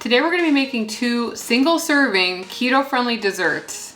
Today we're gonna be making 2 single-serving, keto-friendly desserts.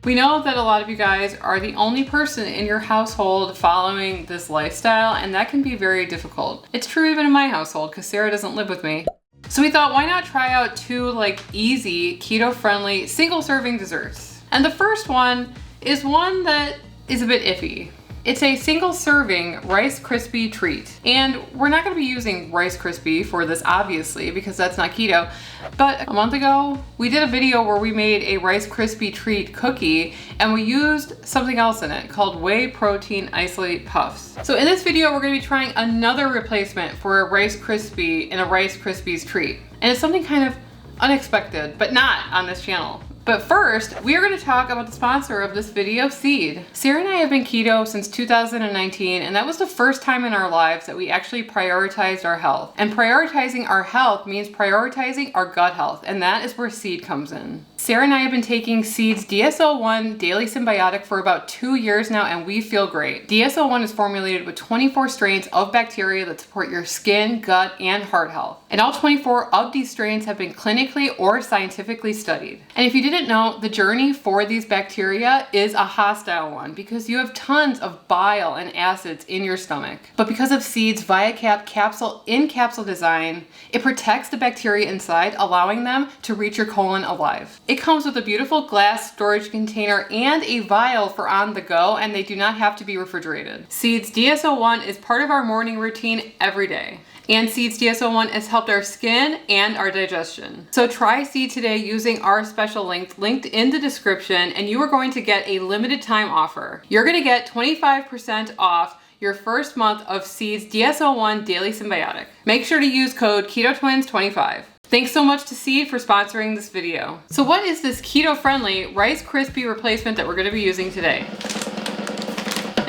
We know that a lot of you guys are the only person in your household following this lifestyle, and that can be very difficult. It's true even in my household, because Sarah doesn't live with me. So we thought, why not try out 2 easy, keto-friendly, single-serving desserts? And the first one is one that is a bit iffy. It's a single serving Rice Krispie treat. And we're not gonna be using Rice Krispie for this, obviously, because that's not keto. But a month ago, we did a video where we made a Rice Krispie treat cookie and we used something else in it called whey protein isolate puffs. So in this video, we're gonna be trying another replacement for a Rice Krispie in a Rice Krispies treat. And it's something kind of unexpected, but not on this channel. But first, we are going to talk about the sponsor of this video, Seed. Sarah and I have been keto since 2019, and that was the first time in our lives that we actually prioritized our health. And prioritizing our health means prioritizing our gut health, and that is where Seed comes in. Sarah and I have been taking Seed's DSO1 Daily Symbiotic for about 2 years now, and we feel great. DSO1 is formulated with 24 strains of bacteria that support your skin, gut, and heart health. And all 24 of these strains have been clinically or scientifically studied. And if you didn't know, the journey for these bacteria is a hostile one because you have tons of bile and acids in your stomach. But because of Seed's ViaCap capsule design, it protects the bacteria inside, allowing them to reach your colon alive. It comes with a beautiful glass storage container and a vial for on the go, and they do not have to be refrigerated. Seed's DSO1 is part of our morning routine every day. And Seed's DSO1 has helped our skin and our digestion. So try Seed today using our special link linked in the description, and you are going to get a limited time offer. You're gonna get 25% off your first month of Seed's DSO1 Daily Symbiotic. Make sure to use code KETOTWINS25. Thanks so much to Seed for sponsoring this video. So what is this keto-friendly Rice Krispie replacement that we're gonna be using today?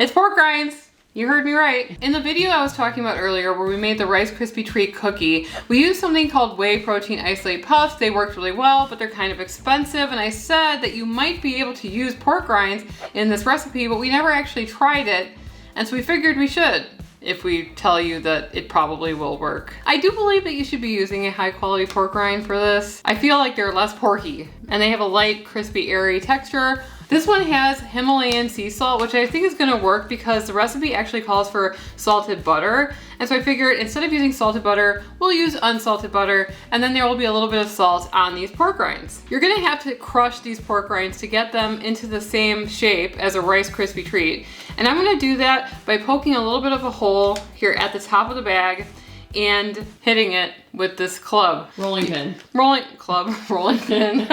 It's pork rinds. You heard me right. In the video I was talking about earlier where we made the Rice Krispie treat cookie, we used something called whey protein isolate puffs. They worked really well, but they're kind of expensive, and I said that you might be able to use pork rinds in this recipe, but we never actually tried it, and so we figured we should, if we tell you that it probably will work. I do believe that you should be using a high quality pork rind for this. I feel like they're less porky, and they have a light, crispy, airy texture. This one has Himalayan sea salt, which I think is gonna work because the recipe actually calls for salted butter. And so I figured instead of using salted butter, we'll use unsalted butter, and then there will be a little bit of salt on these pork rinds. You're gonna have to crush these pork rinds to get them into the same shape as a Rice Krispie treat. And I'm gonna do that by poking a little bit of a hole here at the top of the bag and hitting it with this club. Rolling pin. Rolling pin.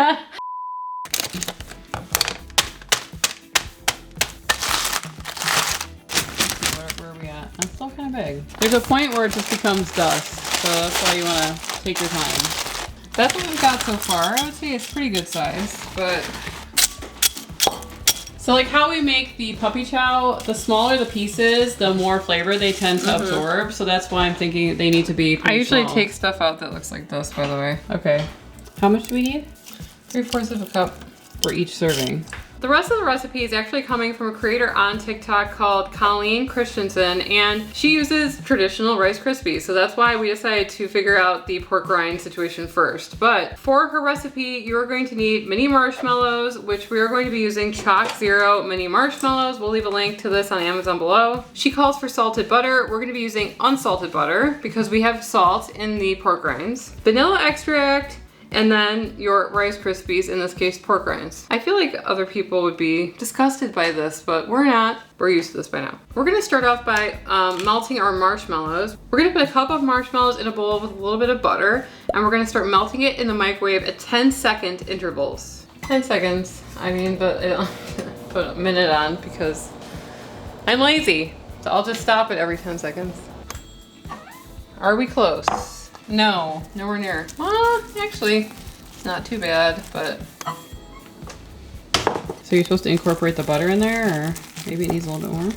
That's still kind of big. There's a point where it just becomes dust, so that's why you want to take your time. That's what we've got so far. I would say it's pretty good size, but... So like how we make the puppy chow, the smaller the pieces, the more flavor they tend to absorb. So that's why I'm thinking they need to be pretty I usually small. take stuff out that looks like this, by the way. Okay. How much do we need? 3/4 of a cup. For each serving. The rest of the recipe is actually coming from a creator on TikTok called Colleen Christensen, and she uses traditional Rice Krispies, so that's why we decided to figure out the pork rind situation first. But for her recipe, you're going to need mini marshmallows, which we are going to be using Chalk Zero mini marshmallows. We'll leave a link to this on Amazon below. She calls for salted butter. We're gonna be using unsalted butter because we have salt in the pork rinds. Vanilla extract, and then your Rice Krispies, in this case, pork rinds. I feel like other people would be disgusted by this, but we're not. We're used to this by now. We're gonna start off by melting our marshmallows. We're gonna put a cup of marshmallows in a bowl with a little bit of butter, and we're gonna start melting it in the microwave at 10-second intervals. 10 seconds, I mean, but I don't put a minute on because I'm lazy. So I'll just stop it every 10 seconds. Are we close? No, nowhere near. Well, actually, it's not too bad, but. So you're supposed to incorporate the butter in there, or maybe it needs a little bit more?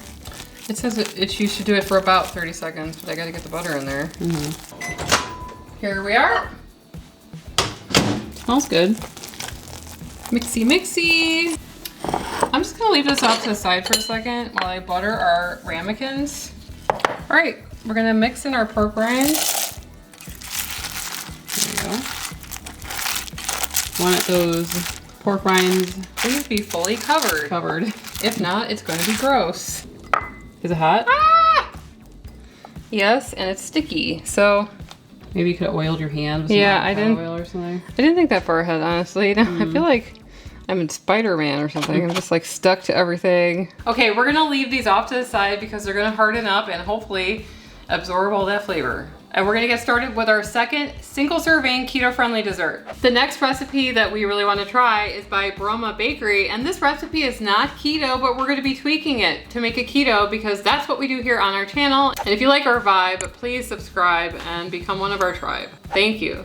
It says you should do it for about 30 seconds, but I gotta get the butter in there. Here we are. Smells good. Mixy, mixy. I'm just gonna leave this off to the side for a second while I butter our ramekins. All right, we're gonna mix in our pork rinds. Want those pork rinds Please be fully covered. covered. If not, it's going to be gross. Is it hot? Ah! Yes, and it's sticky. So Maybe you could have oiled your hand with some Yeah, I avocado didn't- oil or something. I didn't think that far ahead, honestly. I feel like I'm in Spider-Man or something. I'm just like stuck to everything. Okay, we're gonna leave these off to the side because they're gonna harden up and hopefully absorb all that flavor. And we're gonna get started with our second single serving keto-friendly dessert. The next recipe that we really wanna try is by Broma Bakery. And this recipe is not keto, but we're gonna be tweaking it to make it keto because that's what we do here on our channel. And if you like our vibe, please subscribe and become one of our tribe. Thank you.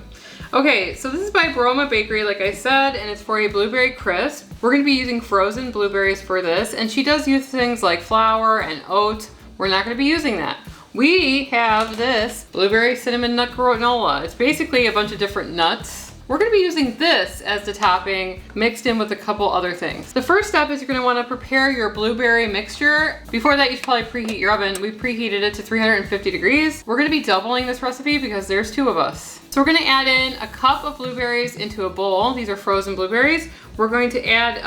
Okay, so this is by Broma Bakery, like I said, and it's for a blueberry crisp. We're gonna be using frozen blueberries for this, and she does use things like flour and oats. We're not gonna be using that. We have this blueberry cinnamon nut granola. It's basically a bunch of different nuts. We're gonna be using this as the topping mixed in with a couple other things. The first step is you're gonna wanna prepare your blueberry mixture. Before that, you should probably preheat your oven. We preheated it to 350 degrees. We're gonna be doubling this recipe because there's 2 of us. So we're gonna add in a cup of blueberries into a bowl. These are frozen blueberries. We're going to add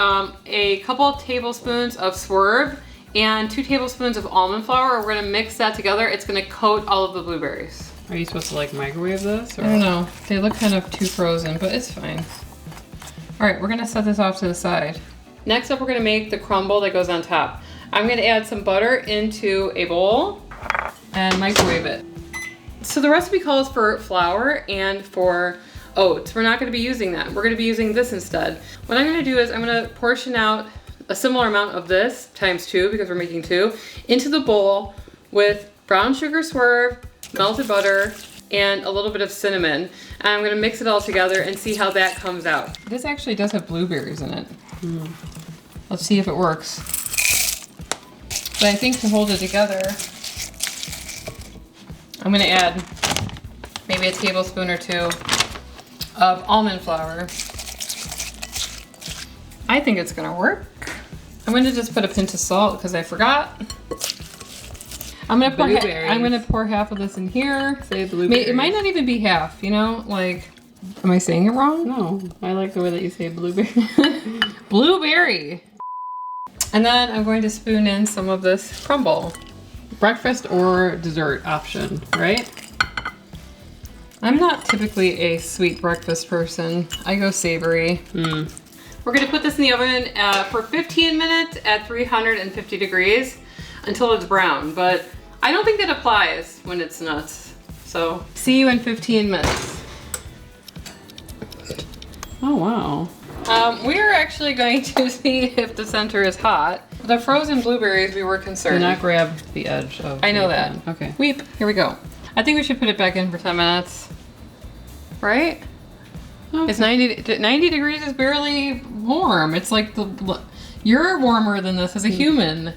a couple tablespoons of Swerve and 2 tablespoons of almond flour. We're gonna mix that together. It's gonna coat all of the blueberries. Are you supposed to like microwave this? Or? I don't know. They look kind of too frozen, but it's fine. All right, we're gonna set this off to the side. Next up, we're gonna make the crumble that goes on top. I'm gonna add some butter into a bowl and microwave it. So the recipe calls for flour and for oats. We're not gonna be using that. We're gonna be using this instead. What I'm gonna do is I'm gonna portion out a similar amount of this times 2 because we're making 2 into the bowl with brown sugar Swerve, melted butter, and a little bit of cinnamon. And I'm gonna mix it all together and see how that comes out. This actually does have blueberries in it. Let's see if it works. But I think to hold it together, I'm gonna add maybe a tablespoon or 2 of almond flour. I think it's gonna work. I'm gonna just put a pinch of salt because I forgot. I'm gonna pour half of this in here. Say blueberries. It might not even be half, you know? Like, am I saying it wrong? No, I like the way that you say blueberry. Blueberry. And then I'm going to spoon in some of this crumble. Breakfast or dessert option, right? I'm not typically a sweet breakfast person. I go savory. We're gonna put this in the oven for 15 minutes at 350 degrees until it's brown, but I don't think that applies when it's nuts. So, see you in 15 minutes. Oh, wow. We are actually going to see if the center is hot. The frozen blueberries, we were Do concerned. not grab the edge of I know the that. pan. Okay. Weep, here we go. I think we should put it back in for 10 minutes. Right? Okay. It's 90 degrees is barely warm. It's like you're warmer than this as a human.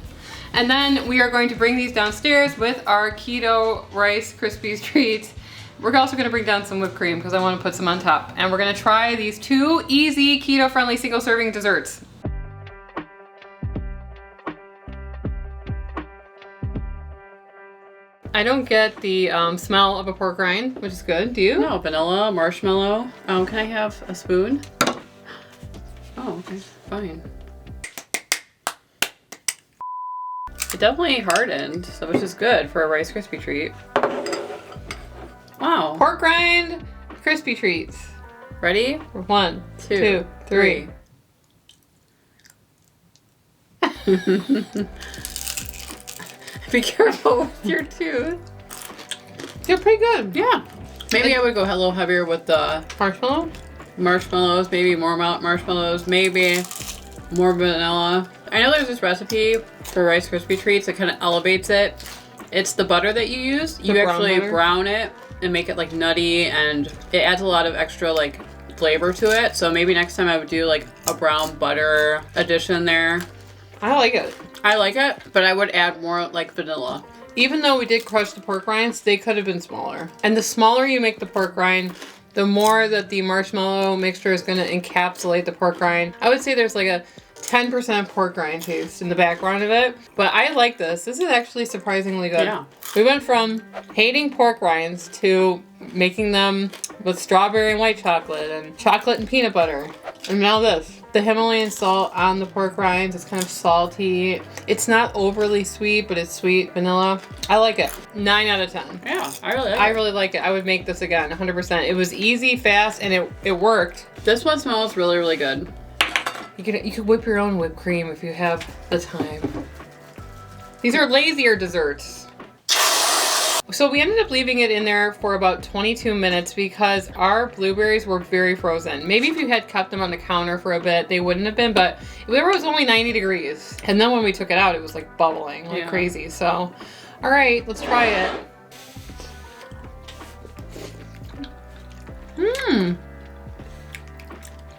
And then we are going to bring these downstairs with our keto Rice Krispies treats. We're also gonna bring down some whipped cream because I wanna put some on top. And we're gonna try these 2 easy keto-friendly single serving desserts. I don't get the smell of a pork rind, which is good. Do you? No, vanilla, marshmallow. Can I have a spoon? Oh, okay, fine. It definitely hardened, so which is good for a Rice Krispie treat. Wow. Pork rind crispy treats. Ready? 1, 2, 3. Be careful with your tooth. They're pretty good. Yeah. Maybe I would go a little heavier with the Marshmallow? marshmallows, maybe more marshmallows, maybe more vanilla. I know there's this recipe for Rice Krispie treats that kind of elevates it. It's the butter that you use. You brown actually butter? brown it and make it like nutty, and it adds a lot of extra like flavor to it. So maybe next time I would do like a brown butter addition there. I like it. I like it, but I would add more like vanilla. Even though we did crush the pork rinds, they could have been smaller. And the smaller you make the pork rind, the more that the marshmallow mixture is going to encapsulate the pork rind. I would say there's like a 10% pork rind taste in the background of it. But I like this. This is actually surprisingly good. Yeah. We went from hating pork rinds to making them with strawberry and white chocolate and chocolate and peanut butter. And now this. The Himalayan salt on the pork rinds is kind of salty. It's not overly sweet, but it's sweet vanilla. I like it. 9 out of 10. Yeah, I really like I it. really like it. I would make this again, 100%. It was easy, fast, and it worked. This one smells really, really good. You could whip your own whipped cream if you have the time. These are lazier desserts. So we ended up leaving it in there for about 22 minutes because our blueberries were very frozen. Maybe if you had kept them on the counter for a bit, they wouldn't have been, but it was only 90 degrees. And then when we took it out, it was like bubbling like crazy. So, all right, let's try it.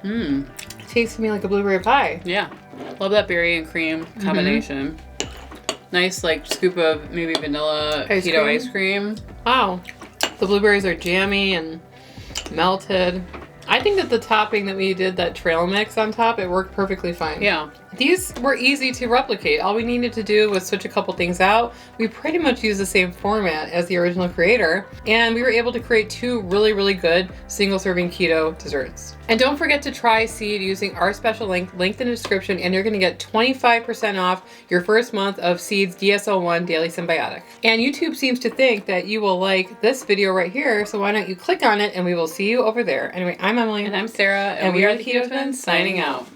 It tastes to me like a blueberry pie. Yeah. Love that berry and cream combination. Nice like scoop of maybe vanilla keto ice cream. Wow. The blueberries are jammy and melted. I think that the topping that we did, that trail mix on top, it worked perfectly fine. Yeah. These were easy to replicate. All we needed to do was switch a couple things out. We pretty much used the same format as the original creator, and we were able to create 2 really, really good single serving keto desserts. And don't forget to try Seed using our special link linked in the description, and you're gonna get 25% off your first month of Seed's DSO1 Daily Symbiotic. And YouTube seems to think that you will like this video right here, so why don't you click on it and we will see you over there. Anyway, I'm Emily. And I'm Sarah, and we are the Keto Twins signing out.